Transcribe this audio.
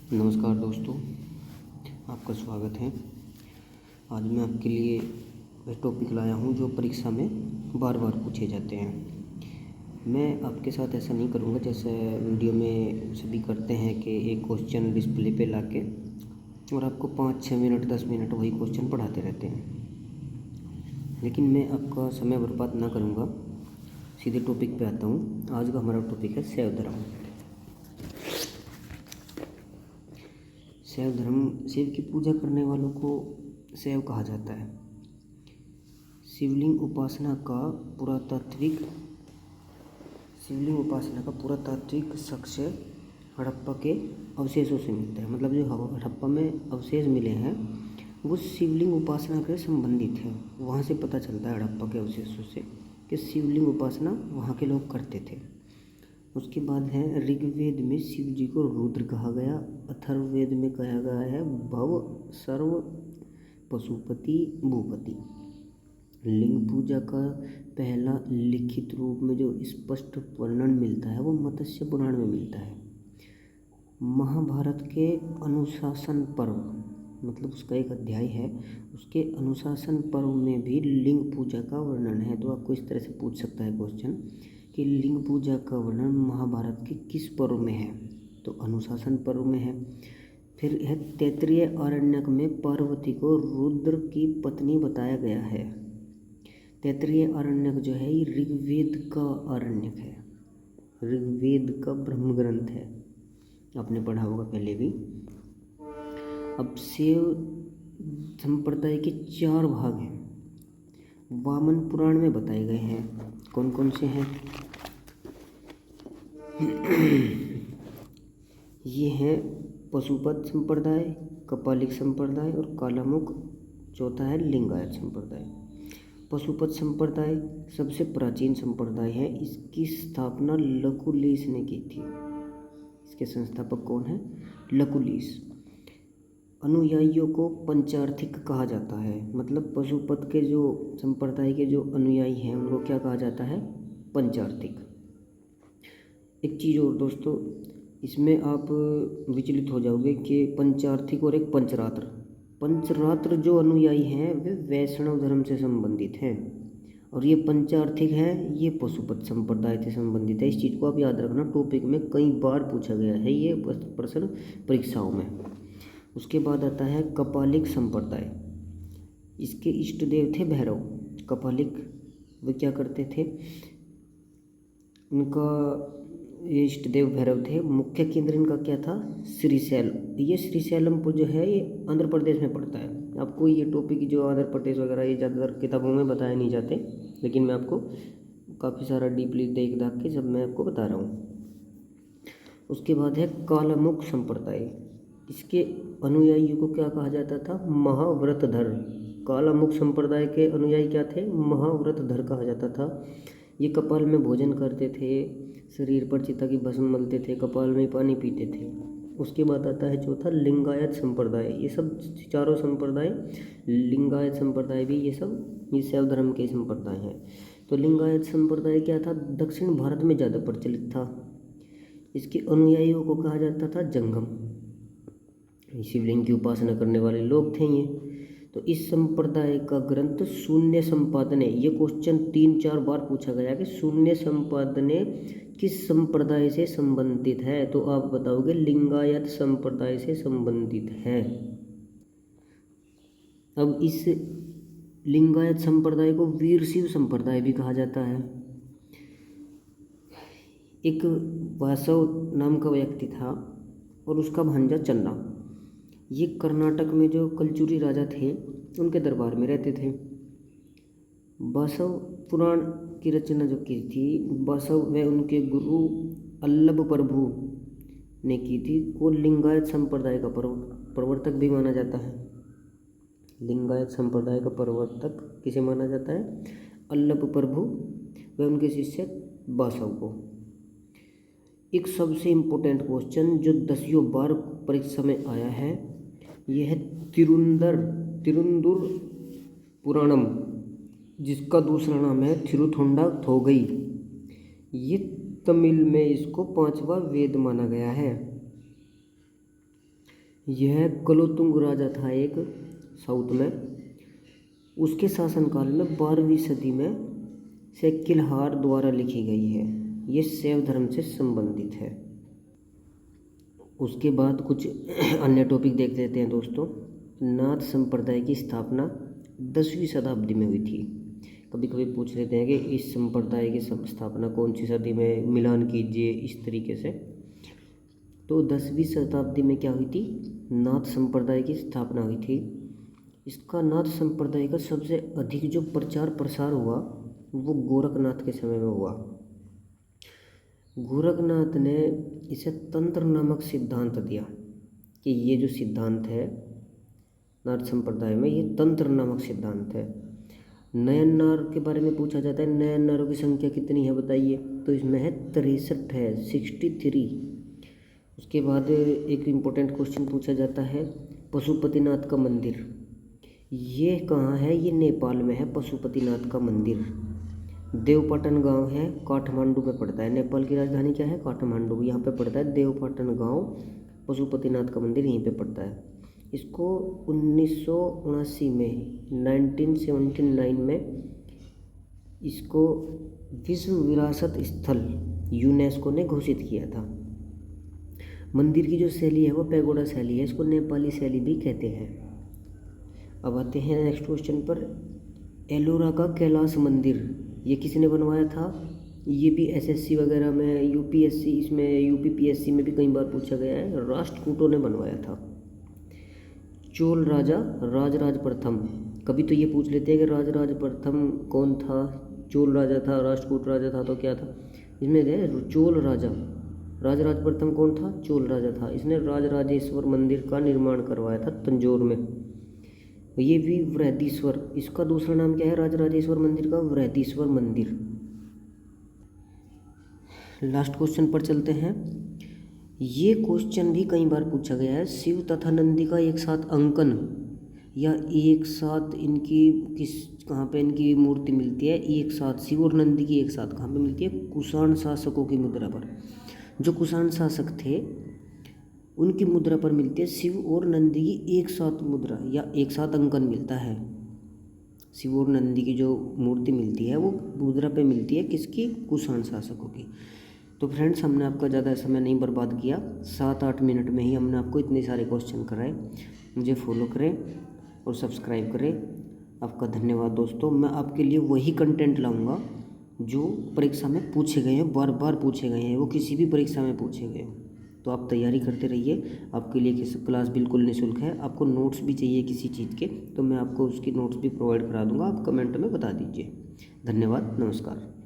नमस्कार दोस्तों, आपका स्वागत है। आज मैं आपके लिए वह टॉपिक लाया हूँ जो परीक्षा में बार बार पूछे जाते हैं। मैं आपके साथ ऐसा नहीं करूँगा जैसे वीडियो में सभी करते हैं कि एक क्वेश्चन डिस्प्ले पे लाके और आपको 5-6 मिनट 10 मिनट वही क्वेश्चन पढ़ाते रहते हैं। लेकिन मैं आपका समय बर्बाद ना करूँगा, सीधे टॉपिक पे आता हूँ। आज का हमारा टॉपिक है शैव धर्म। शैव धर्म, शिव की पूजा करने वालों को शैव कहा जाता है। शिवलिंग उपासना का पुरातात्विक साक्ष्य हड़प्पा के अवशेषों से मिलता है। मतलब जो हड़प्पा में अवशेष मिले हैं वो शिवलिंग उपासना के संबंधित है। वहाँ से पता चलता है हड़प्पा के अवशेषों से कि शिवलिंग उपासना वहाँ के लोग करते थे। उसके बाद है ऋग्वेद में शिव जी को रुद्र कहा गया। अथर्ववेद में कहा गया है भव सर्व पशुपति भूपति। लिंग पूजा का पहला लिखित रूप में जो स्पष्ट वर्णन मिलता है वो मत्स्य पुराण में मिलता है। महाभारत के अनुशासन पर्व, मतलब उसका एक अध्याय है, उसके अनुशासन पर्व में भी लिंग पूजा का वर्णन है। तो आपको इस तरह से पूछ सकता है क्वेश्चन कि लिंग पूजा का वर्णन महाभारत के किस पर्व में है? तो अनुशासन पर्व में है। फिर है तैत्तिरीय आरण्यक में पार्वती को रुद्र की पत्नी बताया गया है। तैत्तिरीय आरण्यक जो है ये ऋग्वेद का आरण्यक है, ऋग्वेद का ब्रह्म ग्रंथ है, आपने पढ़ा होगा पहले भी। अब शैव संप्रदाय के 4 भाग हैं, वामन पुराण में बताए गए हैं। कौन कौन से हैं? ये हैं पशुपत संप्रदाय, कपालिक संप्रदाय और कालामुख। चौथा है लिंगायत संप्रदाय। पशुपत संप्रदाय सबसे प्राचीन संप्रदाय है। इसकी स्थापना लकुलिश ने की थी। इसके संस्थापक कौन है? लकुलिश। अनुयायियों को पंचार्थिक कहा जाता है। मतलब पशुपत के जो संप्रदाय के जो अनुयायी हैं उनको क्या कहा जाता है? पंचार्थिक। एक चीज़ और दोस्तों, इसमें आप विचलित हो जाओगे कि पंचार्थिक और एक पंचरात्र जो अनुयायी हैं वे वैष्णव धर्म से संबंधित हैं और ये पंचार्थिक हैं, ये पशुपत संप्रदाय से संबंधित है। इस चीज़ को आप याद रखना, टॉपिक में कई बार पूछा गया है ये प्रश्न परीक्षाओं में। उसके बाद आता है कपालिक संप्रदाय। इसके इष्ट देव थे भैरव। कपालिक वे क्या करते थे? उनका ये इष्ट देव भैरव थे। मुख्य केंद्र इनका क्या था? श्रीशैलम। ये श्रीशैलमपुर जो है ये आंध्र प्रदेश में पड़ता है। आपको ये टॉपिक जो आंध्र प्रदेश वगैरह ये ज़्यादातर किताबों में बताए नहीं जाते, लेकिन मैं आपको काफ़ी सारा डीपली देख दाख के सब मैं आपको बता रहा हूँ। उसके बाद है कालामुख संप्रदाय। इसके अनुयायियों को क्या कहा जाता था? महाव्रतधर। कालामुख संप्रदाय के अनुयायी क्या थे? महाव्रतधर कहा जाता था। ये कपाल में भोजन करते थे, शरीर पर चिता की भस्म मलते थे, कपाल में पानी पीते थे। उसके बाद आता है चौथा लिंगायत संप्रदाय। ये सब चारों संप्रदाय, लिंगायत संप्रदाय भी, ये शैव धर्म के संप्रदाय हैं। तो लिंगायत संप्रदाय क्या था? दक्षिण भारत में ज़्यादा प्रचलित था। इसके अनुयायियों को कहा जाता था जंगम। शिवलिंग की उपासना करने वाले लोग थे ये। तो इस संप्रदाय का ग्रंथ शून्य संपादने, ये क्वेश्चन 3-4 बार पूछा गया कि शून्य संपादने किस संप्रदाय से संबंधित है? तो आप बताओगे लिंगायत संप्रदाय से संबंधित है। अब इस लिंगायत संप्रदाय को वीरशैव संप्रदाय भी कहा जाता है। एक वासव नाम का व्यक्ति था और उसका भांजा चन्ना। ये कर्नाटक में जो कलचुरी राजा थे उनके दरबार में रहते थे। बसव पुराण की रचना जो की थी बसव व उनके गुरु अल्लभ प्रभु ने की थी। वो लिंगायत संप्रदाय का प्रवर्तक भी माना जाता है। लिंगायत संप्रदाय का प्रवर्तक किसे माना जाता है? अल्लभ प्रभु व उनके शिष्य बसव को। एक सबसे इम्पोर्टेंट क्वेश्चन जो 10 बार परीक्षा में आया है यह है तिरुंदुर पुराणम, जिसका दूसरा नाम है थिरुथोंडा थोगई। ये तमिल में इसको 5वां वेद माना गया है। यह कुलोत्तुंग राजा था एक साउथ में। उसके शासनकाल में 12वीं सदी में से किल्हार द्वारा लिखी गई है। ये शैव धर्म से संबंधित है। उसके बाद कुछ अन्य टॉपिक देख लेते हैं दोस्तों। नाथ संप्रदाय की स्थापना 10वीं शताब्दी में हुई थी। कभी कभी पूछ लेते हैं कि इस संप्रदाय की स्थापना कौन सी सदी में, मिलान कीजिए इस तरीके से। तो 10वीं शताब्दी में क्या हुई थी, नाथ संप्रदाय की स्थापना हुई थी। इसका नाथ संप्रदाय का सबसे अधिक जो प्रचार प्रसार हुआ वो गोरखनाथ के समय में हुआ। गोरखनाथ ने इसे तंत्र नामक सिद्धांत दिया कि ये जो सिद्धांत है नाथ संप्रदाय में, ये तंत्र नामक सिद्धांत है। नयननार के बारे में पूछा जाता है, नयननारों की संख्या कितनी है बताइए, तो इसमें है 63 है, 63। उसके बाद एक इम्पोर्टेंट क्वेश्चन पूछा जाता है, पशुपतिनाथ का मंदिर ये कहाँ है, ये नेपाल में है पशुपतिनाथ का मंदिर। देवपाटन गांव है, काठमांडू में पड़ता है। नेपाल की राजधानी क्या है, काठमांडू, यहाँ पे पड़ता है देवपाटन गांव। पशुपतिनाथ का मंदिर यहीं पे पड़ता है। इसको 1979 में 1979 में इसको विश्व विरासत स्थल यूनेस्को ने घोषित किया था। मंदिर की जो शैली है वो पैगोडा शैली है, इसको नेपाली शैली भी कहते हैं। अब आते हैं नेक्स्ट क्वेश्चन पर। एलोरा का कैलाश मंदिर ये किसने बनवाया था, ये भी एसएससी वगैरह में, यूपीएससी, इसमें यूपीपीएससी में भी कई बार पूछा गया है। राष्ट्रकूटों ने बनवाया था। चोल राजा राजराज प्रथम, कभी तो ये पूछ लेते हैं कि राजराज प्रथम कौन था, चोल राजा था, राष्ट्रकूट राजा था, तो क्या था। इसमें है चोल राजा, राजराज प्रथम कौन था, चोल राजा था। इसने राजराजेश्वर मंदिर का निर्माण करवाया था तंजौर में। ये भी वृहदीश्वर, इसका दूसरा नाम क्या है राजराजेश्वर मंदिर का, वृहदीश्वर मंदिर। लास्ट क्वेश्चन पर चलते हैं। ये क्वेश्चन भी कई बार पूछा गया है। शिव तथा नंदी का एक साथ अंकन या एक साथ इनकी कहाँ पे इनकी मूर्ति मिलती है, एक साथ शिव और नंदी की एक साथ कहाँ पे मिलती है, कुषाण शासकों की मुद्रा पर। जो कुषाण शासक थे उनकी मुद्रा पर मिलती है शिव और नंदी की एक साथ मुद्रा या एक साथ अंकन मिलता है। शिव और नंदी की जो मूर्ति मिलती है वो मुद्रा पे मिलती है किसकी, कुषाण शासकों की। तो फ्रेंड्स हमने आपका ज़्यादा समय नहीं बर्बाद किया, 7-8 मिनट में ही हमने आपको इतने सारे क्वेश्चन कराए। मुझे फॉलो करें और सब्सक्राइब करें। आपका धन्यवाद दोस्तों। मैं आपके लिए वही कंटेंट लाऊंगा जो परीक्षा में पूछे गए हैं, बार बार पूछे गए हैं, वो किसी भी परीक्षा में पूछे गए हो। तो आप तैयारी करते रहिए। आपके लिए क्लास बिल्कुल निःशुल्क है। आपको नोट्स भी चाहिए किसी चीज़ के तो मैं आपको उसकी नोट्स भी प्रोवाइड करा दूँगा, आप कमेंट में बता दीजिए। धन्यवाद, नमस्कार।